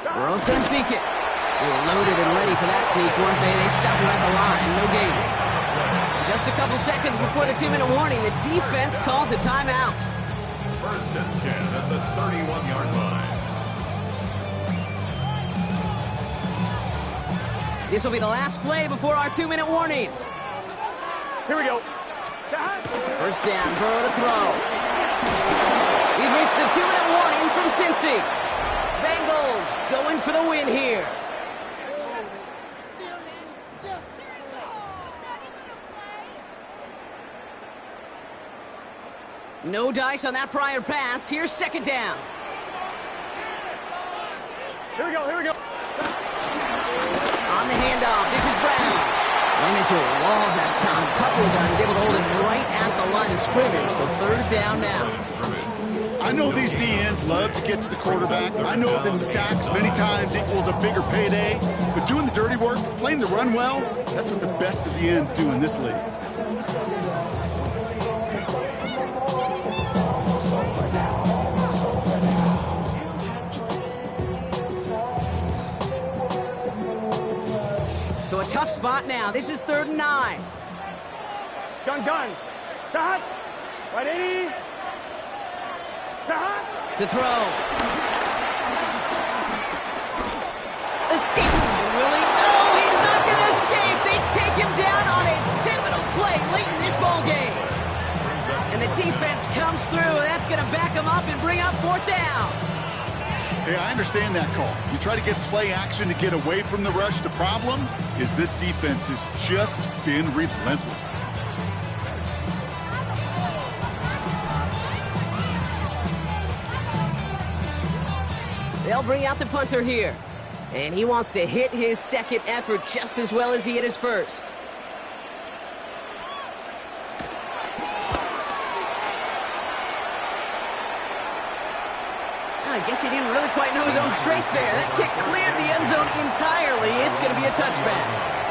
Burrow's going to sneak it. They were loaded and ready for that sneak, weren't they? They stopped him at the line. No gain. Just a couple seconds before the 2-minute warning, the defense calls a timeout. 1st and 10 at the 31-yard line. This will be the last play before our 2-minute warning. Here we go. Stop. 1st down, Burrow to throw. We've reached the 2-minute warning from Cincy. Bengals going for the win here. No dice on that prior pass. Here's 2nd down. Here we go. On the handoff, this is Brown. Ran into a wall that time. Couple of guys able to hold it right at the line of scrimmage. So 3rd down now. I know these DNs love to get to the quarterback. I know that sacks many times equals a bigger payday. But doing the dirty work, playing the run well, that's what the best of the ends do in this league. So a tough spot now. This is 3rd and 9. Gun. Stop. 180. Stop. To throw. Escape. Will he? No, he's not going to escape. They take him down on a pivotal play late in this ball game. And the defense comes through. That's going to back him up and bring up 4th down. Hey, I understand that call. You try to get play action to get away from the rush. The problem is this defense has just been relentless. They'll bring out the punter here. And he wants to hit his 2nd effort just as well as he hit his 1st. I guess he didn't really quite know his own strength there. That kick cleared the end zone entirely. It's going to be a touchback.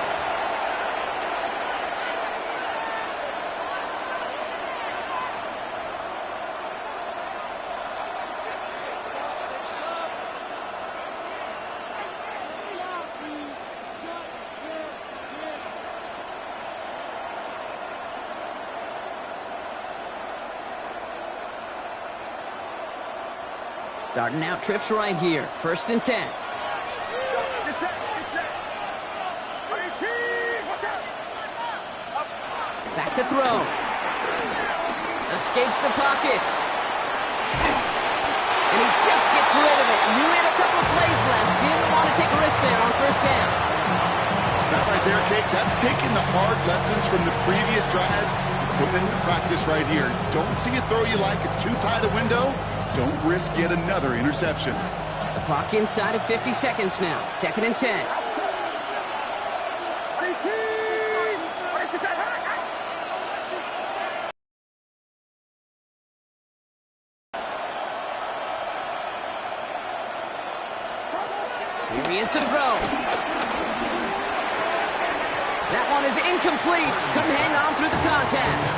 Starting out trips right here. 1st and 10. Get set. Back to throw. Escapes the pocket. And he just gets rid of it. Knew he had a couple of plays left. Didn't want down. That right there, Kate, that's taking the hard lessons from the previous drive and putting it into practice right here. Don't see a throw you like. It's too tight a window. Don't risk yet another interception. The clock inside of 50 seconds now. 2nd and 10. Here he is to throw. That one is incomplete. Couldn't hang on through the contact.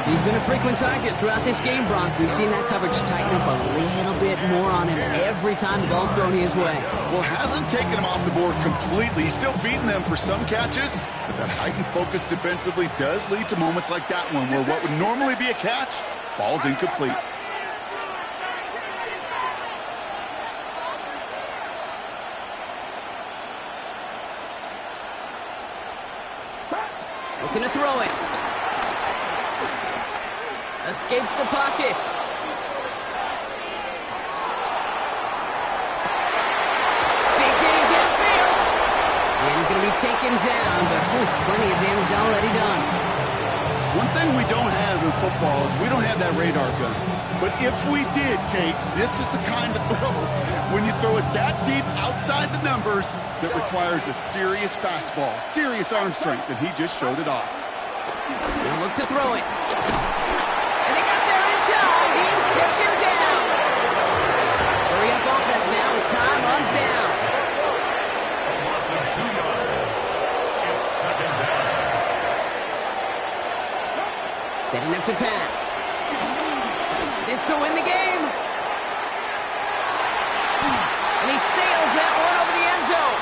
He's been a frequent target throughout this game, Bronk. We've seen that coverage tighten up a little bit more on him every time the ball's thrown his way. Well, hasn't taken him off the board completely. He's still beating them for some catches, but that heightened focus defensively does lead to moments like that one where what would normally be a catch falls incomplete. Looking to throw it. Escapes the pocket. Big game downfield. And he's going to be taken down, but plenty of damage already done. One thing we don't have in football is we don't have that radar gun. But if we did, Kate, this is the kind of throw when you throw it that deep outside the numbers that requires a serious fastball, serious arm strength, and he just showed it off. He'll look to throw it. And they got there in time. He's taken down. Hurry up offense now as time runs down. A loss of 2 yards. It's 2nd down. Setting up to pass. This to win the game. And he sails that one over the end zone.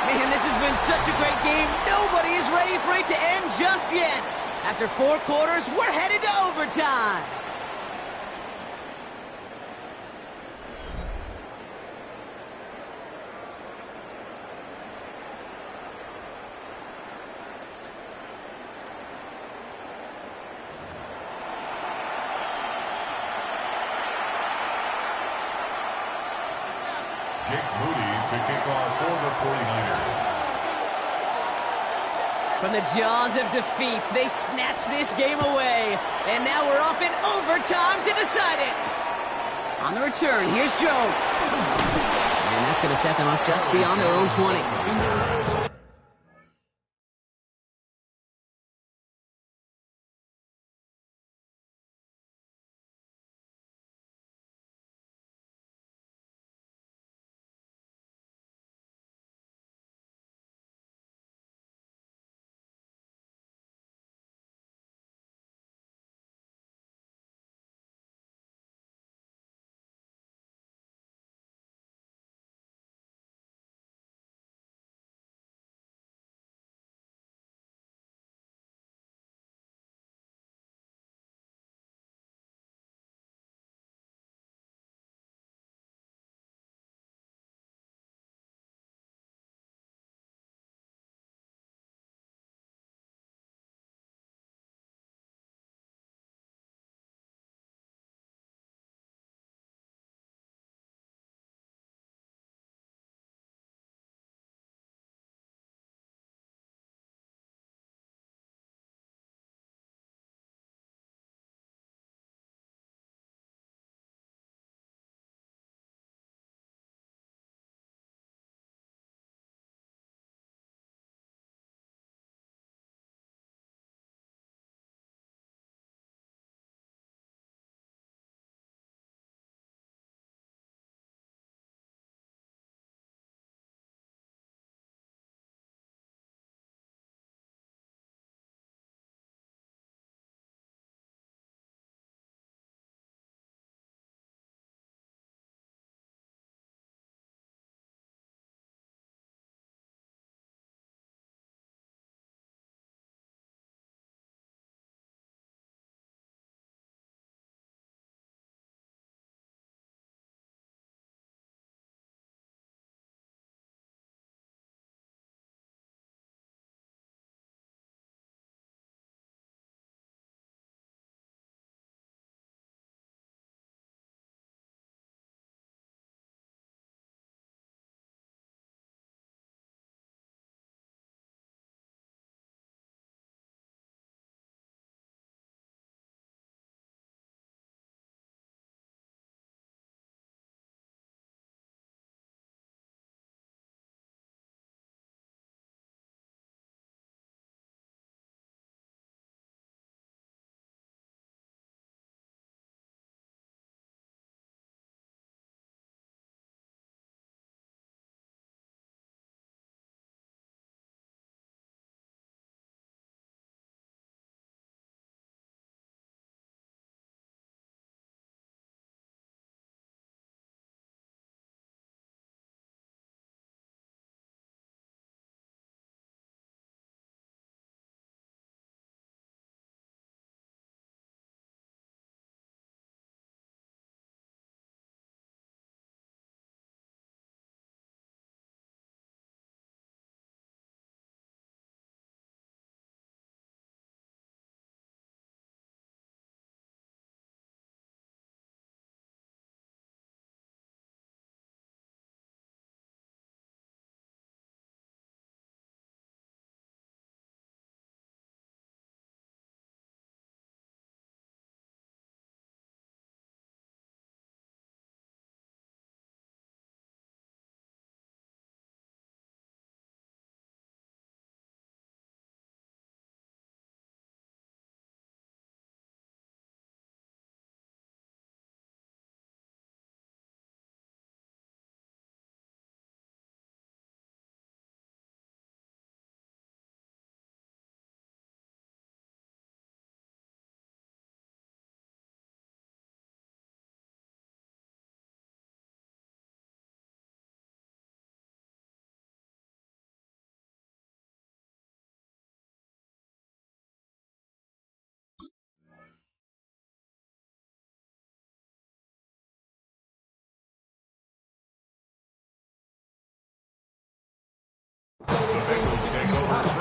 Man, this has been such a great game. Nobody is ready for it to end just yet. After 4 quarters, we're headed to overtime. Jake Moody to kick off for the 49ers. From the jaws of defeat, they snatched this game away. And now we're off in overtime to decide it. On the return, here's Jones. And that's going to set them up just beyond their own 20.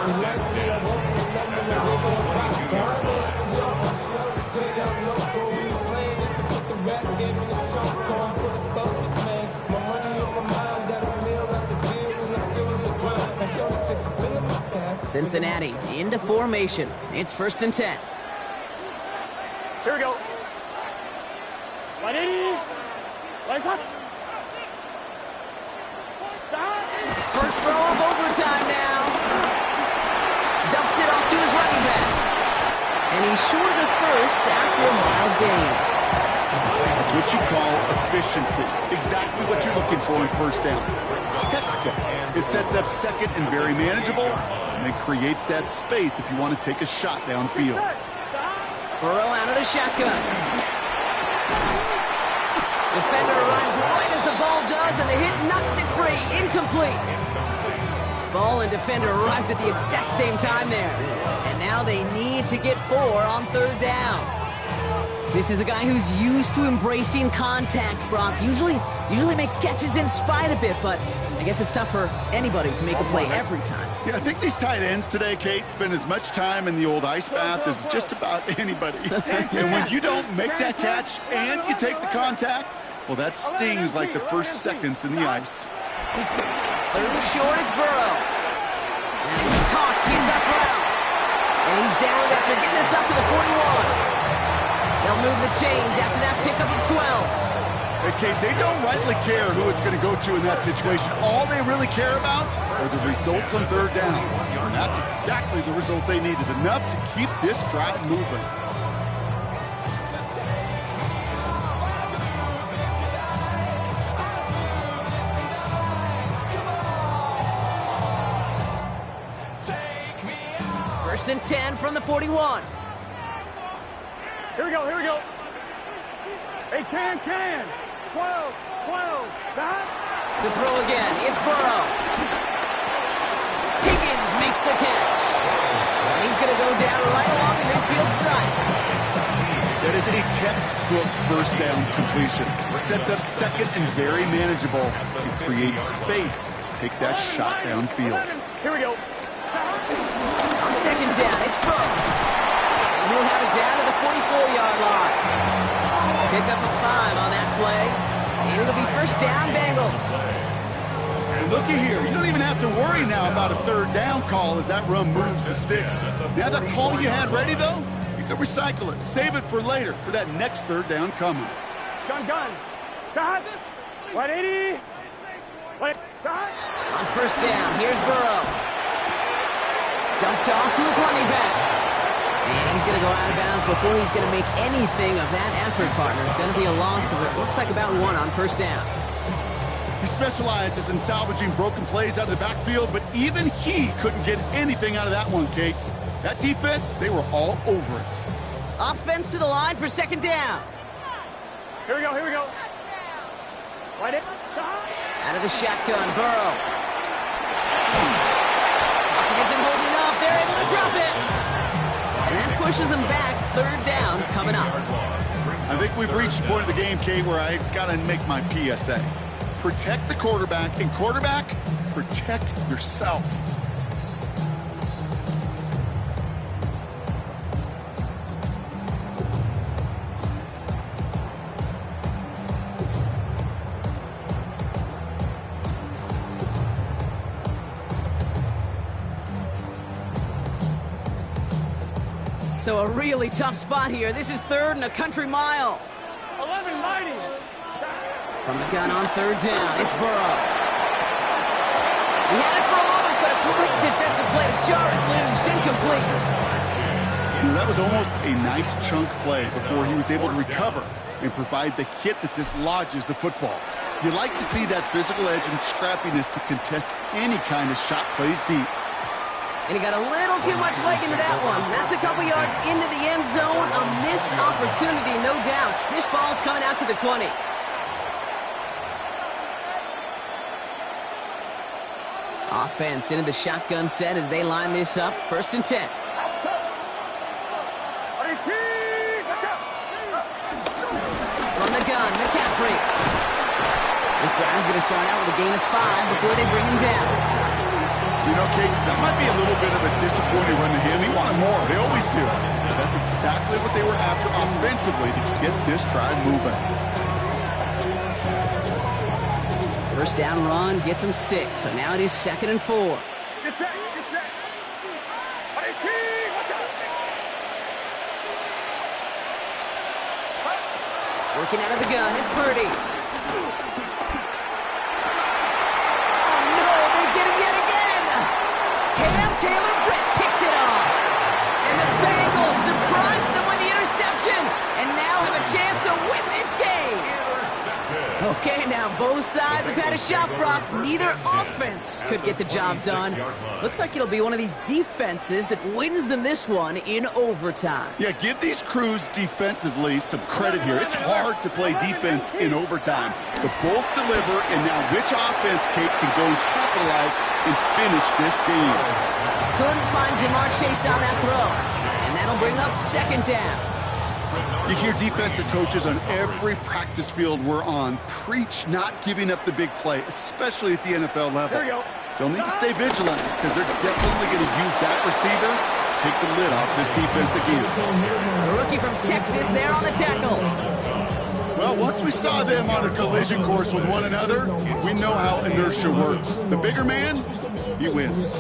first and 10 at their own 22-yard line. Cincinnati into formation. It's 1st and 10. Here we go. 180. Lights up. First throw of overtime now. Dumps it off to his running back. And he's short of the first after a mild gain. That's what you call efficiency. Exactly what you're looking for in first down. Textbook. It sets up second and very manageable, and it creates that space if you want to take a shot downfield. Burrow out of the shotgun. Defender arrives right as the ball does, and the hit knocks it free. Incomplete. Ball and defender arrived at the exact same time there. And now they need to get 4 on 3rd down. This is a guy who's used to embracing contact, Brock. Usually makes catches in spite of it, but I guess it's tough for anybody to make a play every time. Yeah, I think these tight ends today, Kate, spend as much time in the old ice bath as just about anybody. And when you don't make that catch and you take the contact, well, that stings like the first seconds in the ice. 3rd and short, it's Burrow. And he's caught. He's got Brown. And he's down after getting this up to the 41. They'll move the chains after that pickup of 12. Hey, Kate, they don't rightly care who it's going to go to in that situation. All they really care about are the results on 3rd down. And that's exactly the result they needed. Enough to keep this drive moving. First and 10 from the 41. Here we go, here we go. Hey, can. 12. That. To throw again, it's Burrow. Higgins makes the catch. And he's going to go down right along the midfield stripe. That is a textbook first down completion. Sets up second and very manageable. It creates space to take that shot downfield. Here we go. On 2nd down, it's Brooks. And he'll have it down to the 44-yard line. Pick up a 5 on that play. And it'll be 1st down, Bengals. And looky here, you don't even have to worry now about a 3rd down call as that run moves the sticks. Now that call you had ready, though, you can recycle it. Save it for later, for that next 3rd down coming. Gun. Stop. 180. Stop. On 1st down, here's Burrow. Dumped off to his running back. And he's going to go out of bounds before he's going to make anything of that effort, partner. Going to be a loss of it looks like about 1 on 1st down. He specializes in salvaging broken plays out of the backfield, but even he couldn't get anything out of that one, Kate. That defense, they were all over it. Offense to the line for 2nd down. Here we go. Right it. Out of the shotgun, Burrow. Isn't holding up. They're able to drop it. And that pushes them back. 3rd down coming up. I think we've reached the point of the game, Kate, where I got to make my PSA. Protect the quarterback, and quarterback, protect yourself. So a really tough spot here. This is 3rd and a country mile. 11 mighty. From the gun on 3rd down, it's Burrow. He had it for a moment, but a great defensive play to jar it loose. Incomplete. You know, that was almost a nice chunk play before he was able to recover and provide the hit that dislodges the football. You like to see that physical edge and scrappiness to contest any kind of shot plays deep. And he got a little too much leg into that one. That's a couple yards into the end zone. A missed opportunity, no doubt. This ball's coming out to the 20. Offense into the shotgun set as they line this up. 1st and 10. From the gun, McCaffrey. This drive's going to start out with a gain of 5 before they bring him down. You know, Kate, that might be a little bit of a disappointing run to him. He wanted more. They always do. That's exactly what they were after offensively to get this drive moving. First down run gets him 6, so now it is 2nd and 4. Get set, get set. Hey, team, watch out. Working out of the gun, it's Purdy. Taylor kicks it off. And the Bengals surprise them with the interception and now have a chance to win this game. Okay, now both sides have had a shot, Brock. Neither offense could get the job done. Looks like it'll be one of these defenses that wins them this one in overtime. Yeah, give these crews defensively some credit here. It's hard to play defense in overtime. But both deliver, and now which offense, Kate, can go and capitalize and finish this game? Couldn't find Jamar Chase on that throw. And that'll bring up 2nd down. You hear defensive coaches on every practice field we're on preach not giving up the big play, especially at the NFL level. Here we go. They'll need to stay vigilant because they're definitely going to use that receiver to take the lid off this defense again. The rookie from Texas there on the tackle. Well, once we saw them on a collision course with one another, we know how inertia works. The bigger man, he wins.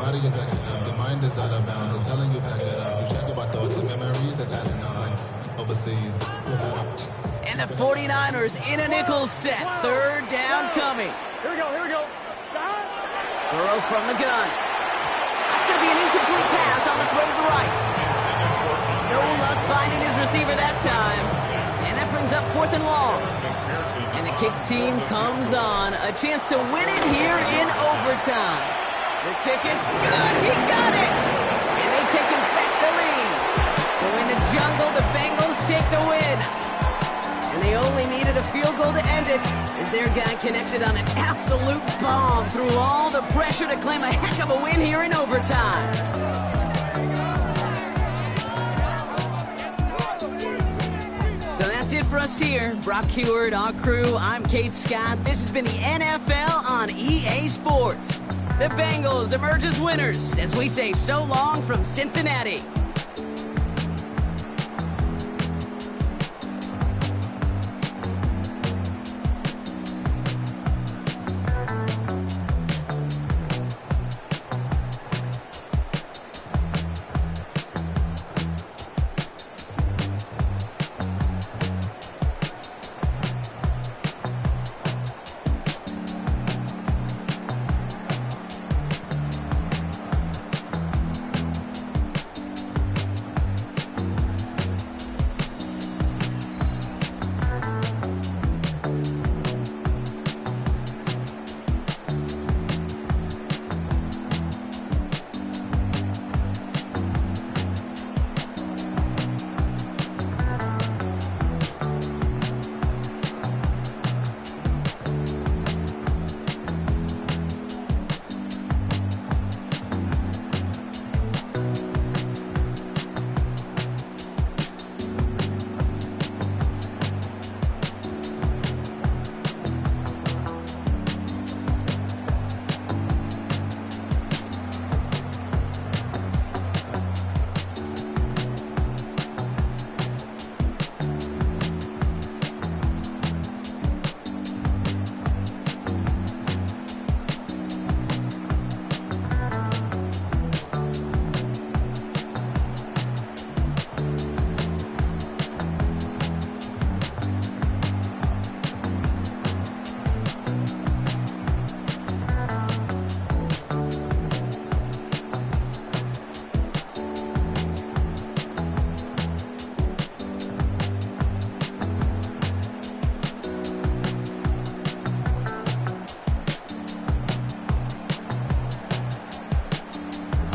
Body is acting up, your mind is out of bounds. It's telling you pack it up. You check about thoughts and memories that's adding up. Overseas. And the 49ers in a nickel set. 3rd down coming. Here we go, here we go. Burrow from the gun. That's going to be an incomplete pass on the throw to the right. No luck finding his receiver that time. And that brings up 4th and long. And the kick team comes on. A chance to win it here in overtime. The kick is good. He got it. And they've taken back the lead. So in the jungle, the Bengals take the win. And they only needed a field goal to end it as their guy connected on an absolute bomb through all the pressure to claim a heck of a win here in overtime. So that's it for us here. Brock Heward, our crew, I'm Kate Scott. This has been the NFL on EA Sports. The Bengals emerge as winners as we say so long from Cincinnati.